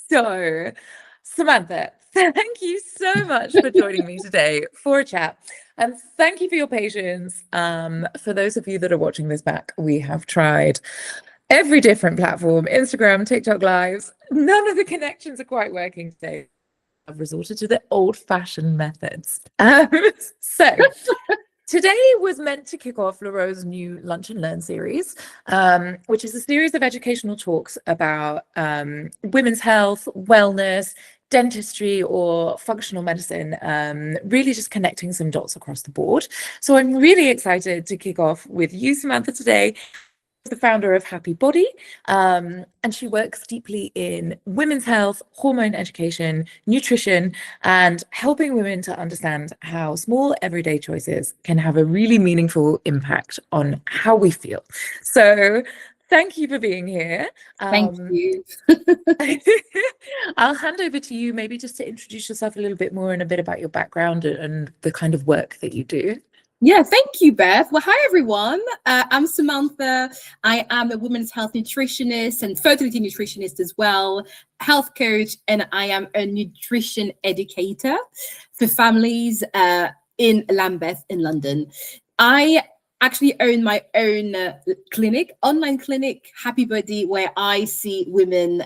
So, Samantha, thank you so much for joining me today for a chat. And thank you for your patience. For those of you that are watching this back, we have tried every different platform, Instagram, TikTok lives. None of the connections are quite working today. I've resorted to the old-fashioned methods. So today was meant to kick off Laro's new Lunch and Learn series, which is a series of educational talks about women's health, wellness, dentistry, or functional medicine, really just connecting some dots across the board. So I'm really excited to kick off with you, Samantha, today. The founder of Happy Body, and she works deeply in women's health, hormone education, nutrition, and helping women to understand how small everyday choices can have a really meaningful impact on how we feel. So thank you for being here. Thank you. I'll hand over to you, maybe just to introduce yourself a little bit more and a bit about your background and the kind of work that you do. Yeah, thank you, Beth. Well, hi, everyone. I'm Samantha. I am a women's health nutritionist and fertility nutritionist as well, health coach, and I am a nutrition educator for families in Lambeth in London. I actually own my own clinic, online clinic, Happy Body, where I see women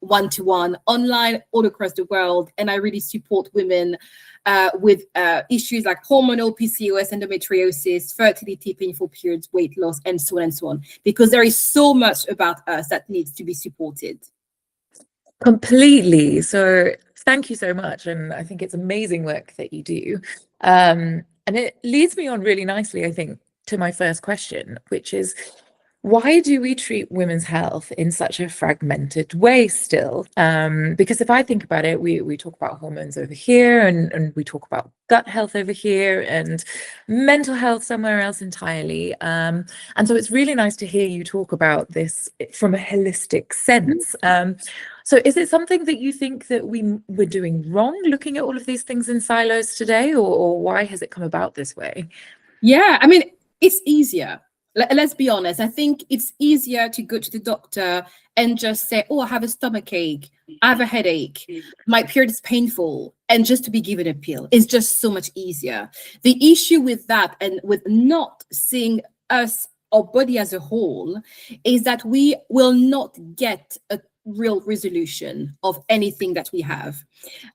one-to-one online all across the world, and I really support women with issues like hormonal, PCOS, endometriosis, fertility, painful periods, weight loss, and so on and so on, because there is so much about us that needs to be supported. Completely. So thank you so much. And I think it's amazing work that you do. And it leads me on really nicely, I think, to my first question, which is, why do we treat women's health in such a fragmented way still? Because if I think about it, we talk about hormones over here, and we talk about gut health over here, and mental health somewhere else entirely. And so it's really nice to hear you talk about this from a holistic sense. So is it something that you think that we're doing wrong, looking at all of these things in silos today, or why has it come about this way? Yeah, I mean, it's easier. Let's be honest. I think it's easier to go to the doctor and just say, oh, I have a stomach ache, I have a headache, my period is painful, and just to be given a pill is just so much easier. The issue with that and with not seeing us, our body as a whole, is that we will not get a real resolution of anything that we have.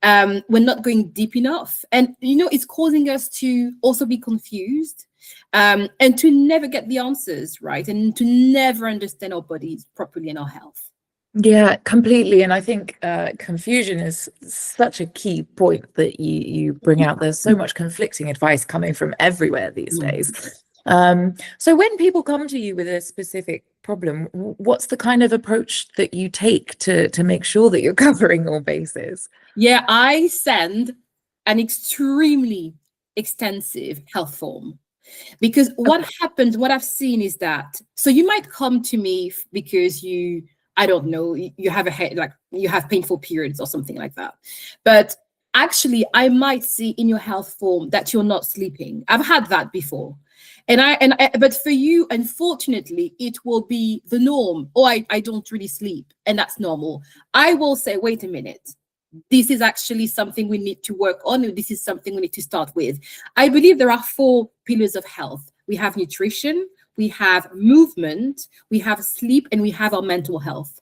We're not going deep enough. And, it's causing us to also be confused. And to never get the answers right, and to never understand our bodies properly and our health. Yeah, completely. And I think confusion is such a key point that you bring out. There's so much conflicting advice coming from everywhere these days. So when people come to you with a specific problem, what's the kind of approach that you take to make sure that you're covering all bases? Yeah, I send an extremely extensive health form. Because what happens, what I've seen is that, so you might come to me because you have a head, like you have painful periods or something like that. But actually, I might see in your health form that you're not sleeping. I've had that before. But for you, unfortunately, it will be the norm. Oh, I don't really sleep, and that's normal. I will say, wait a minute. This is actually something we need to work on. This is something we need to start with. I believe there are 4 pillars of health. We have nutrition, we have movement, we have sleep, and we have our mental health.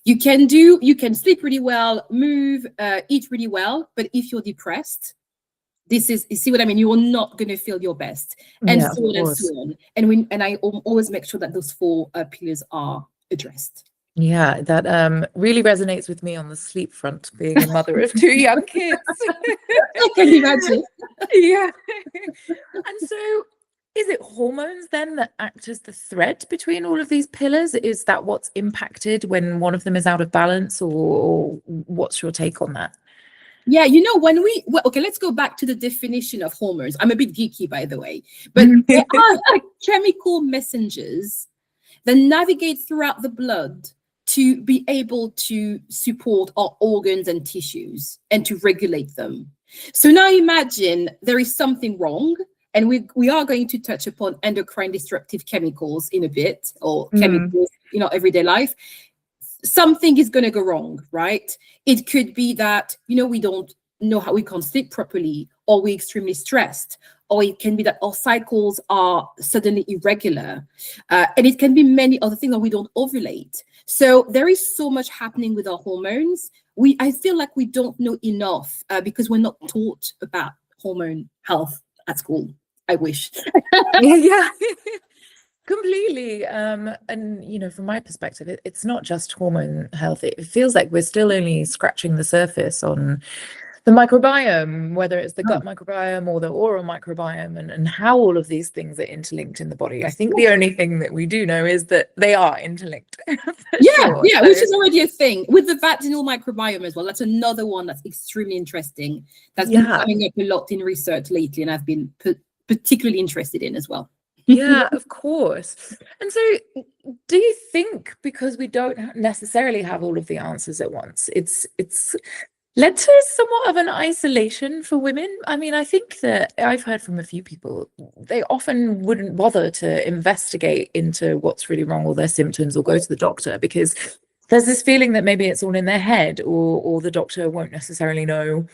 You can sleep really well, move, eat really well, but if you're depressed, you see what I mean? You are not going to feel your best, and so on and so on. And I always make sure that those 4 pillars are addressed. Yeah, that really resonates with me on the sleep front, being a mother of 2 young kids. I can imagine. Yeah. And so is it hormones then that act as the thread between all of these pillars? Is that what's impacted when one of them is out of balance, or what's your take on that? Yeah, okay, let's go back to the definition of hormones. I'm a bit geeky, by the way, but they are chemical messengers that navigate throughout the blood to be able to support our organs and tissues and to regulate them. So now imagine there is something wrong, and we are going to touch upon endocrine disruptive chemicals in a bit, or chemicals in our everyday life. something is going to go wrong, right? It could be that, we don't know how we can sleep properly, or we're extremely stressed, or it can be that our cycles are suddenly irregular. And it can be many other things, or we don't ovulate. So there is so much happening with our hormones. I feel like we don't know enough because we're not taught about hormone health at school. I wish. Yeah. Completely. And, from my perspective, it's not just hormone health. It feels like we're still only scratching the surface on the microbiome, whether it's the gut microbiome or the oral microbiome, and how all of these things are interlinked in the body. I think the only thing that we do know is that they are interlinked. Yeah, which is already a thing. With the vaginal microbiome as well, that's another one that's extremely interesting. That's been coming up a lot in research lately, and I've been particularly interested in as well. Yeah, of course. And so do you think, because we don't necessarily have all of the answers at once, it's led to somewhat of an isolation for women? I mean, I think that I've heard from a few people, they often wouldn't bother to investigate into what's really wrong or their symptoms or go to the doctor, because there's this feeling that maybe it's all in their head, or the doctor won't necessarily know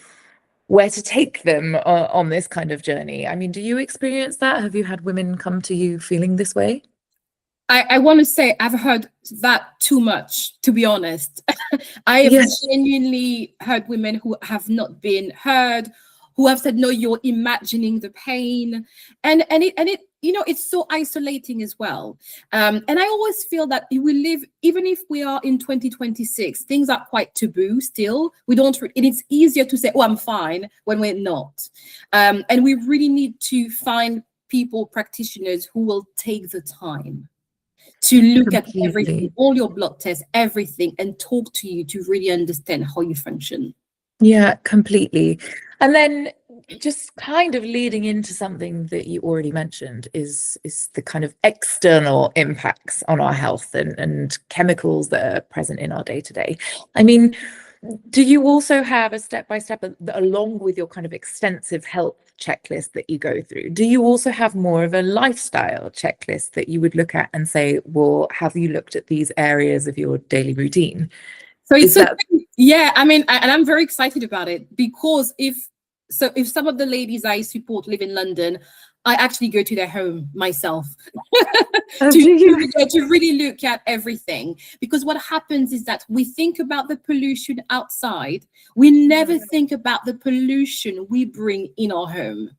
where to take them on this kind of journey. I mean, do you experience that? Have you had women come to you feeling this way? I want to say I've heard that too much, to be honest. I have genuinely heard women who have not been heard, who have said, no, you're imagining the pain. And it it's so isolating as well. And I always feel that we live, even if we are in 2026, things are quite taboo still. And it's easier to say, oh, I'm fine, when we're not. And we really need to find practitioners who will take the time to look at everything, all your blood tests, everything, and talk to you to really understand how you function. Yeah, completely. And then just kind of leading into something that you already mentioned is the kind of external impacts on our health and chemicals that are present in our day-to-day. I mean, do you also have a step-by-step along with your kind of extensive health checklist that you go through? Do you also have more of a lifestyle checklist that you would look at and say, well, have you looked at these areas of your daily routine? So I mean, and I'm very excited about it, because if some of the ladies I support live in London, I actually go to their home myself to really look at everything. Because what happens is that we think about the pollution outside. We never think about the pollution we bring in our home.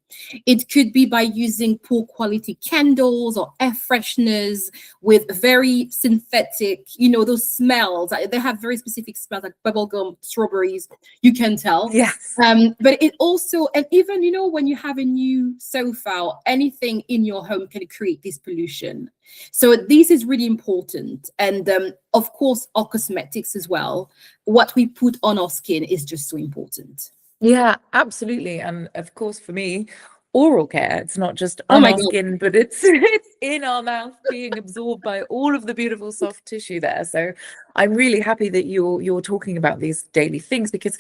It could be by using poor quality candles or air fresheners with very synthetic, those smells. They have very specific smells, like bubblegum, strawberries, you can tell. Yes. But it also, and even, when you have a new sofa or anything in your home can create this pollution. So this is really important. And of course, our cosmetics as well. What we put on our skin is just so important. Yeah, absolutely. And of course, for me, oral care, it's not just on our skin, but it's in our mouth, being absorbed by all of the beautiful soft tissue there. So I'm really happy that you're talking about these daily things, because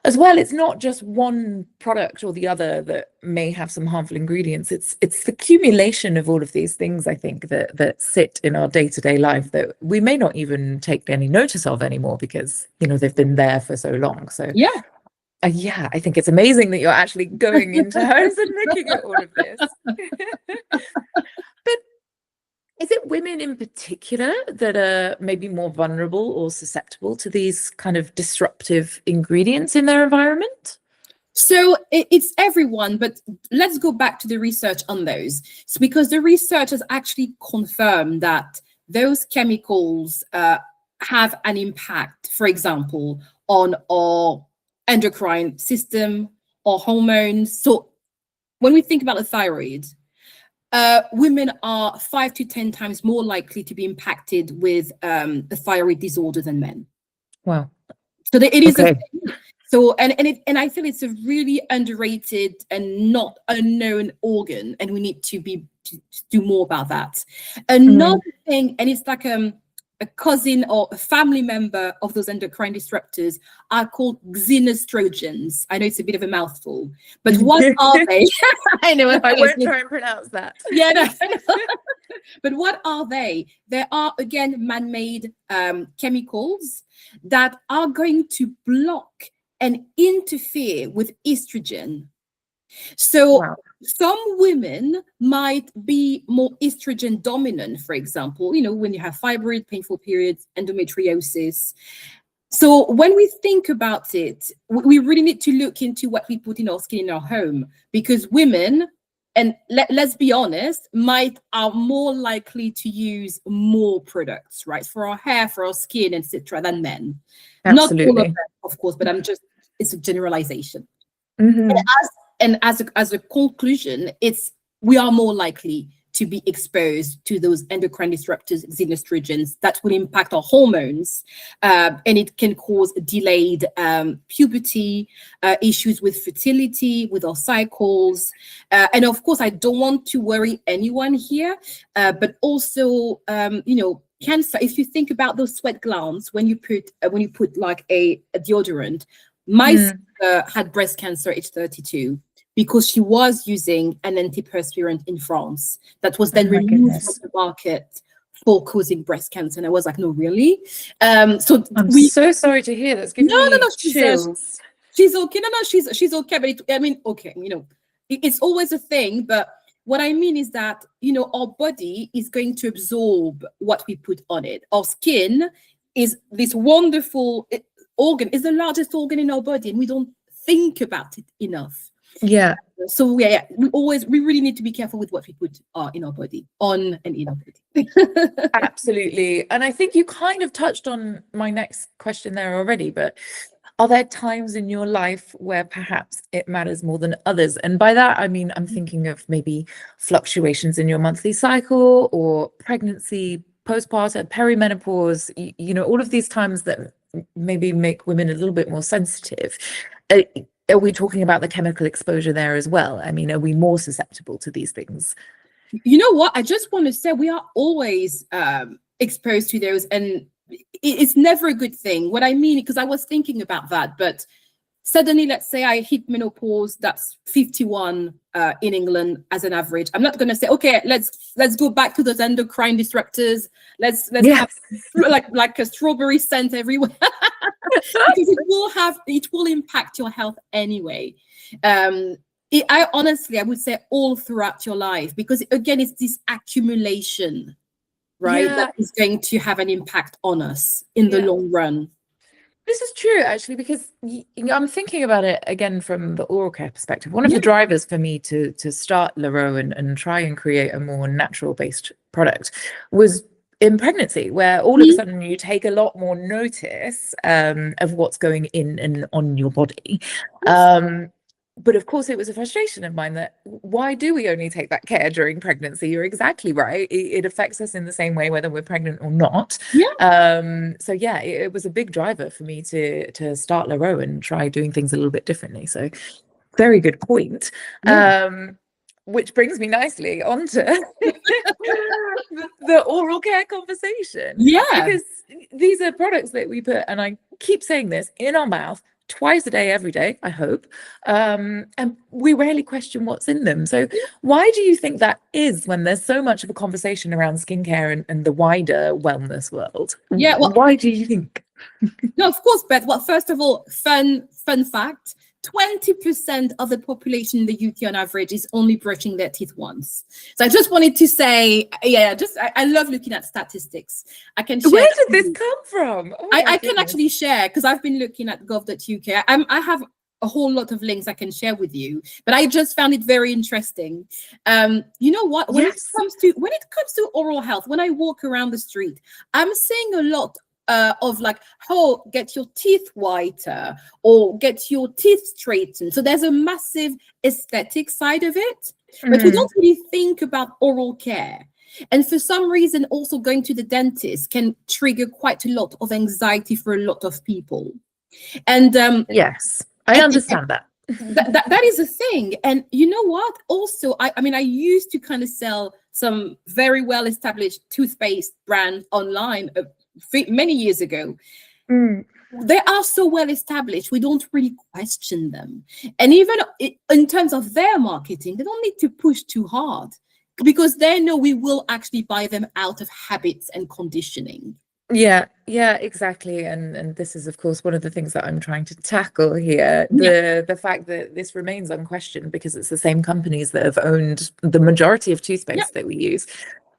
as well, it's not just one product or the other that may have some harmful ingredients. It's the accumulation of all of these things, I think, that sit in our day-to-day life that we may not even take any notice of anymore, because they've been there for so long. So yeah, I think it's amazing that you're actually going into homes and looking at all of this. But is it women in particular that are maybe more vulnerable or susceptible to these kind of disruptive ingredients in their environment? So it's everyone, but let's go back to the research on those. It's because the research has actually confirmed that those chemicals have an impact, for example, on our endocrine system or hormones. So when we think about the thyroid, women are 5 to 10 times more likely to be impacted with a thyroid disorder than men. Wow. So it is a thing. So and I feel it's a really underrated and not unknown organ, and we need to do more about that. Another thing, and it's like a a cousin or a family member of those endocrine disruptors are called xenostrogens. I know it's a bit of a mouthful, but what are they? I know. I won't try and pronounce that. Yeah, no. But what are they? They are, again, man-made chemicals that are going to block and interfere with estrogen. So Wow. some women might be more estrogen dominant, for example, when you have fibroid, painful periods, endometriosis. So when we think about it, we really need to look into what we put in our skin in our home, because women, and let's be honest, are more likely to use more products, right, for our hair, for our skin, etc., than men. Absolutely. Not all of them, of course, but it's a generalization. Mm-hmm. And as a conclusion, we are more likely to be exposed to those endocrine disruptors, xenostrogens, that will impact our hormones, and it can cause delayed puberty, issues with fertility, with our cycles, and of course, I don't want to worry anyone here, but also, cancer. If you think about those sweat glands when you put like a deodorant, my sister had breast cancer at age 32. Because she was using an antiperspirant in France that was then removed from the market for causing breast cancer. And I was like, no, really? So I'm so sorry to hear. That's giving me chills. She's okay. No, she's okay. But okay, it's always a thing. But what I mean is that, our body is going to absorb what we put on it. Our skin is this wonderful organ, is the largest organ in our body, and we don't think about it enough. Yeah. So we really need to be careful with what we put in our body, on and in our body. Absolutely. And I think you kind of touched on my next question there already, but are there times in your life where perhaps it matters more than others? And by that, I mean, I'm thinking of maybe fluctuations in your monthly cycle, or pregnancy, postpartum, perimenopause, all of these times that maybe make women a little bit more sensitive. Are we talking about the chemical exposure there as well? I mean, are we more susceptible to these things? You know what? I just want to say we are always exposed to those, and it's never a good thing. What I mean, because I was thinking about that, but suddenly, let's say I hit menopause, that's 51 in England as an average. I'm not going to say, okay, let's go back to those endocrine disruptors. Let's have like a strawberry scent everywhere. Because it will impact your health anyway. I would say all throughout your life, because again, it's this accumulation, right, that is going to have an impact on us in the long run. This is true, actually, because I'm thinking about it again from the oral care perspective. One of the drivers for me to start Laro and try and create a more natural-based product was in pregnancy, where all of a sudden you take a lot more notice of what's going in and on your body. But of course, it was a frustration of mine that why do we only take that care during pregnancy? You're exactly right. It affects us in the same way, whether we're pregnant or not. So it was a big driver for me to start Laro and try doing things a little bit differently. So very good point. Which brings me nicely onto the oral care conversation. Because these are products that we put, and I keep saying this, in our mouth twice a day, every day, I hope. And we rarely question what's in them. So why do you think that is, when there's so much of a conversation around skincare and the wider wellness world? Why do you think? No, of course, Beth. Well, first of all, fun fact. 20% of the population in the UK on average is only brushing their teeth once. So I just wanted to say, I love looking at statistics. I can share. Where did this come from? I can actually share, because I've been looking at gov.uk. I have a whole lot of links I can share with you, but I just found it very interesting. You know what? When it comes to oral health, when I walk around the street, I'm seeing a lot of like, get your teeth whiter or get your teeth straightened. So there's a massive aesthetic side of it, but we don't really think about oral care. And for some reason, also going to the dentist can trigger quite a lot of anxiety for a lot of people. And I understand that. That is a thing. And you know what? Also, I mean, I used to kind of sell some very well-established toothpaste brand online many years ago. They are so well established, we don't really question them. And even in terms of their marketing, they don't need to push too hard, because they know we will actually buy them out of habits and conditioning. Yeah, exactly. And this is, of course, one of the things that I'm trying to tackle here. The fact that this remains unquestioned, because it's the same companies that have owned the majority of toothpaste that we use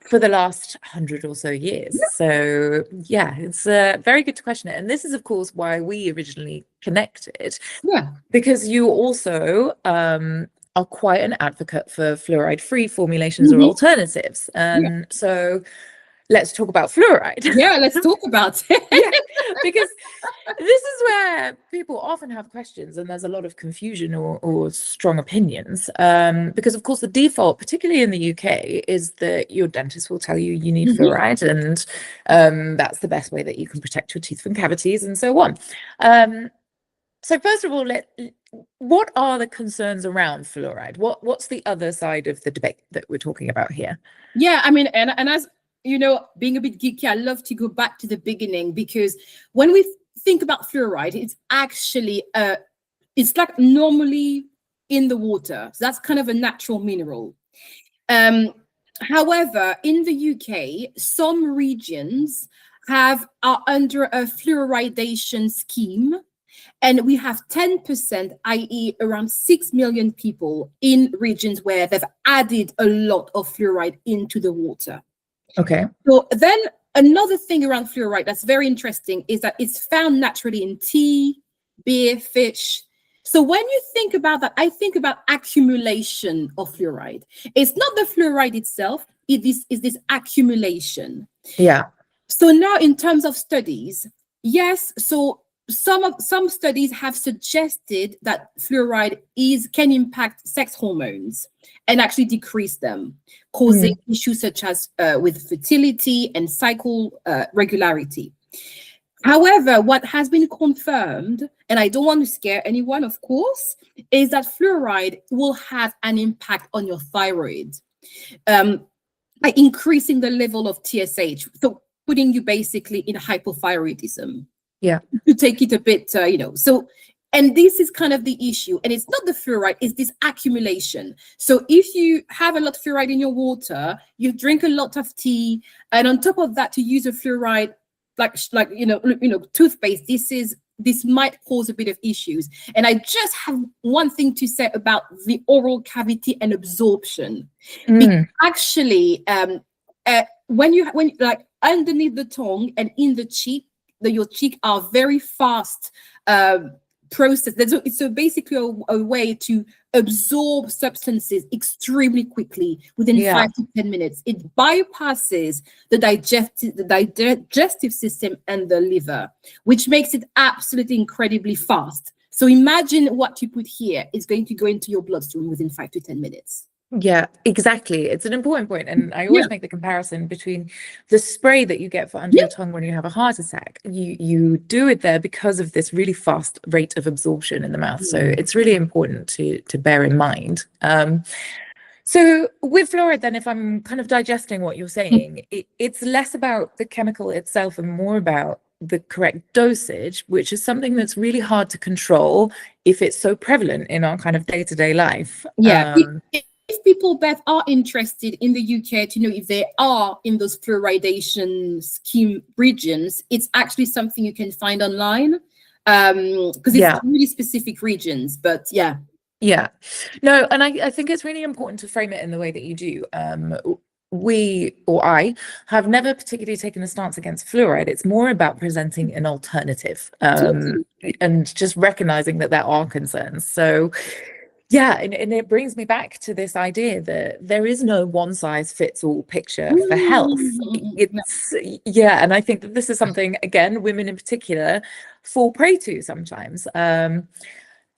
for the last 100 or so years. So yeah, it's very good to question it. And this is, of course, why we originally connected. Because you also are quite an advocate for fluoride-free formulations or alternatives. And so let's talk about fluoride. Yeah, let's talk about it. Because this is where people often have questions, and there's a lot of confusion or strong opinions. Because, of course, the default, particularly in the UK, is that your dentist will tell you need fluoride, and that's the best way that you can protect your teeth from cavities and so on. So first of all, what are the concerns around fluoride? What's the other side of the debate that we're talking about here? Yeah, I mean, and as you know, being a bit geeky, I love to go back to the beginning, because when we think about fluoride, it's actually it's like normally in the water. So that's kind of a natural mineral. However, in the UK, some regions are under a fluoridation scheme, and we have 10%, i.e. around 6 million people in regions where they've added a lot of fluoride into the water. Okay. So then another thing around fluoride that's very interesting is that it's found naturally in tea, beer, fish. So when you think about that, I think about accumulation of fluoride. It's not the fluoride itself, it is this accumulation. Yeah. So now in terms of studies, yes, so some studies have suggested that fluoride can impact sex hormones and actually decrease them, causing issues such as with fertility and cycle regularity. However, what has been confirmed, and I don't want to scare anyone, of course, is that fluoride will have an impact on your thyroid by increasing the level of TSH, so putting you basically in hypothyroidism. Yeah. To take it a bit, so, and this is kind of the issue. And it's not the fluoride, it's this accumulation. So if you have a lot of fluoride in your water, you drink a lot of tea, and on top of that, to use a fluoride, like toothpaste, this might cause a bit of issues. And I just have one thing to say about the oral cavity and absorption. Because actually, when like underneath the tongue and in the cheek, your cheek are very fast process. It's basically a way to absorb substances extremely quickly within 5 to 10 minutes. It bypasses the digestive system and the liver, which makes it absolutely incredibly fast. So imagine what you put here is going to go into your bloodstream within 5 to 10 minutes. Yeah, exactly. It's an important point. And I always make the comparison between the spray that you get for under your tongue when you have a heart attack. You do it there because of this really fast rate of absorption in the mouth. So it's really important to bear in mind. So with fluoride, then, if I'm kind of digesting what you're saying, it's less about the chemical itself and more about the correct dosage, which is something that's really hard to control if it's so prevalent in our kind of day-to-day life. If people, Beth, are interested in the UK to know if they are in those fluoridation scheme regions, it's actually something you can find online, because it's really specific regions. But no, and I think it's really important to frame it in the way that you do. I have never particularly taken a stance against fluoride. It's more about presenting an alternative, and just recognizing that there are concerns. So and it brings me back to this idea that there is no one size fits all picture for health. And I think that this is something, again, women in particular fall prey to sometimes. Again,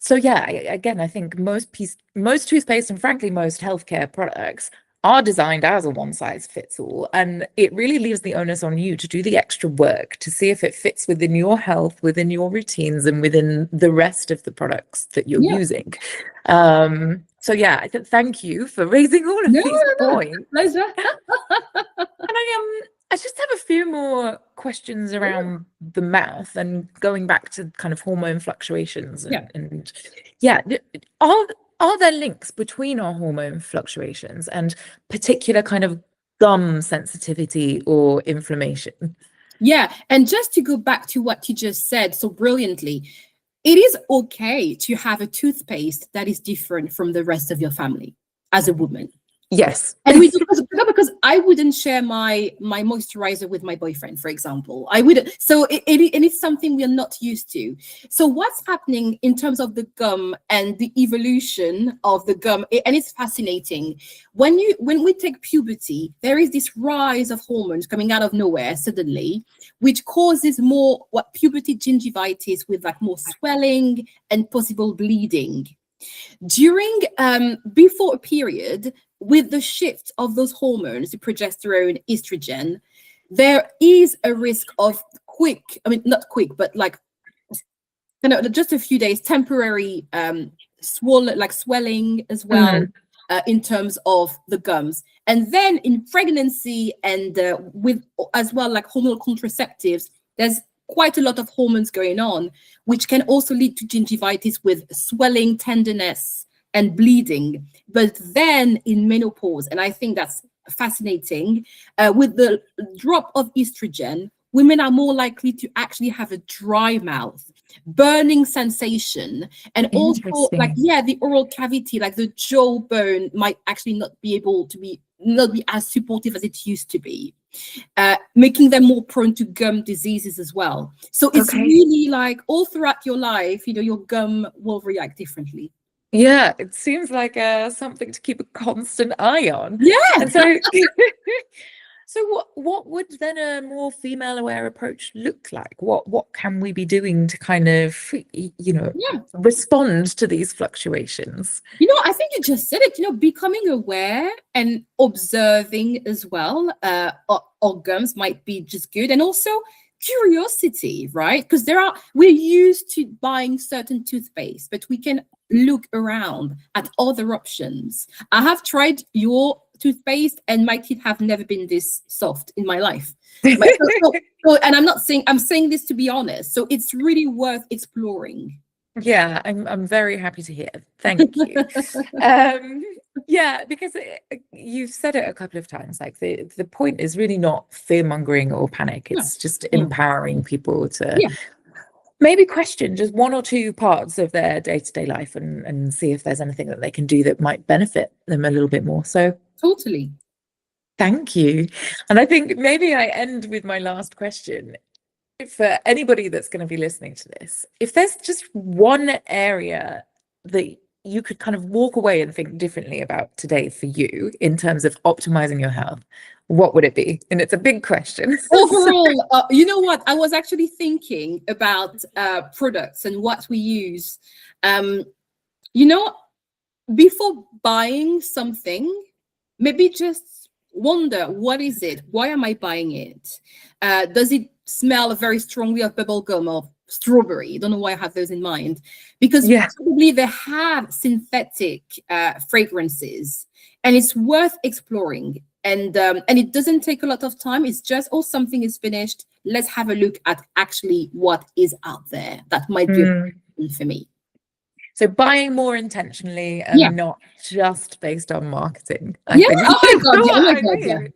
I think most toothpaste and frankly most healthcare products are designed as a one size fits all, and it really leaves the onus on you to do the extra work to see if it fits within your health, within your routines, and within the rest of the products that you're using. Thank you for raising all of these points. Pleasure. And I just have a few more questions around the mouth and going back to kind of hormone fluctuations and yeah, are there links between our hormone fluctuations and particular kind of gum sensitivity or inflammation? Yeah, and just to go back to what you just said so brilliantly, it is okay to have a toothpaste that is different from the rest of your family as a woman. Yes. And we do because I wouldn't share my moisturizer with my boyfriend, for example. I wouldn't. So it's something we are not used to. So what's happening in terms of the gum and the evolution of the gum, and it's fascinating. When we take puberty, there is this rise of hormones coming out of nowhere suddenly, which causes more what puberty gingivitis with like more swelling and possible bleeding. During before a period, with the shift of those hormones, the progesterone, estrogen, there is a risk of not quick, but like just a few days, temporary swelling as well, in terms of the gums. And then in pregnancy and with as well like hormonal contraceptives, there's quite a lot of hormones going on, which can also lead to gingivitis with swelling, tenderness, and bleeding. But then in menopause, and I think that's fascinating, with the drop of estrogen, women are more likely to actually have a dry mouth, burning sensation, and also like the oral cavity, like the jawbone might actually not be as supportive as it used to be, making them more prone to gum diseases as well. So it's really like all throughout your life, your gum will react differently. Yeah, it seems like something to keep a constant eye on. Yeah. And so so what would then a more female aware approach look like? What can we be doing to kind of respond to these fluctuations? I think you just said it, becoming aware and observing as well. Our gums might be just good, and also curiosity, right? Because we're used to buying certain toothpaste, but we can look around at other options. I have tried your toothpaste and my teeth have never been this soft in my life. And I'm saying this to be honest. So it's really worth exploring. Yeah, I'm very happy to hear. Thank you. Yeah, because you've said it a couple of times, like the point is really not fear-mongering or panic. It's just empowering people to maybe question just one or two parts of their day-to-day life and see if there's anything that they can do that might benefit them a little bit more. So totally. Thank you. And I think maybe I end with my last question. For anybody that's going to be listening to this, if there's just one area that you could kind of walk away and think differently about today for you in terms of optimizing your health, what would it be? And it's a big question. Overall, you know what? I was actually thinking about products and what we use. Before buying something, maybe just wonder, what is it? Why am I buying it? Does it smell very strongly of bubble gum or strawberry? Don't know why I have those in mind, because probably they have synthetic fragrances, and it's worth exploring. And it doesn't take a lot of time. It's just, something is finished. Let's have a look at actually what is out there that might be for me. So buying more intentionally and not just based on marketing. I think. Oh my God.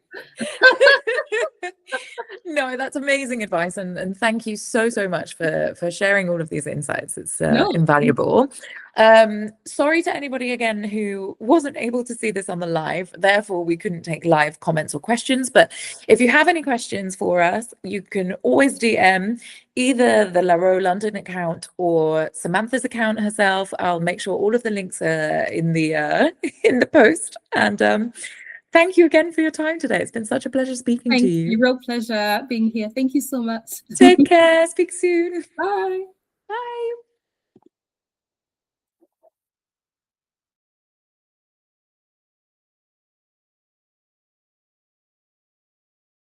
No, that's amazing advice, and thank you so much for sharing all of these insights. It's invaluable. Sorry to anybody again who wasn't able to see this on the live, therefore we couldn't take live comments or questions, but if you have any questions for us, you can always DM either the Laro London account or Samantha's account herself. I'll make sure all of the links are in the in the post. And thank you again for your time today. It's been such a pleasure speaking to you. Real pleasure being here. Thank you so much. Take care. Speak soon. Bye. Bye.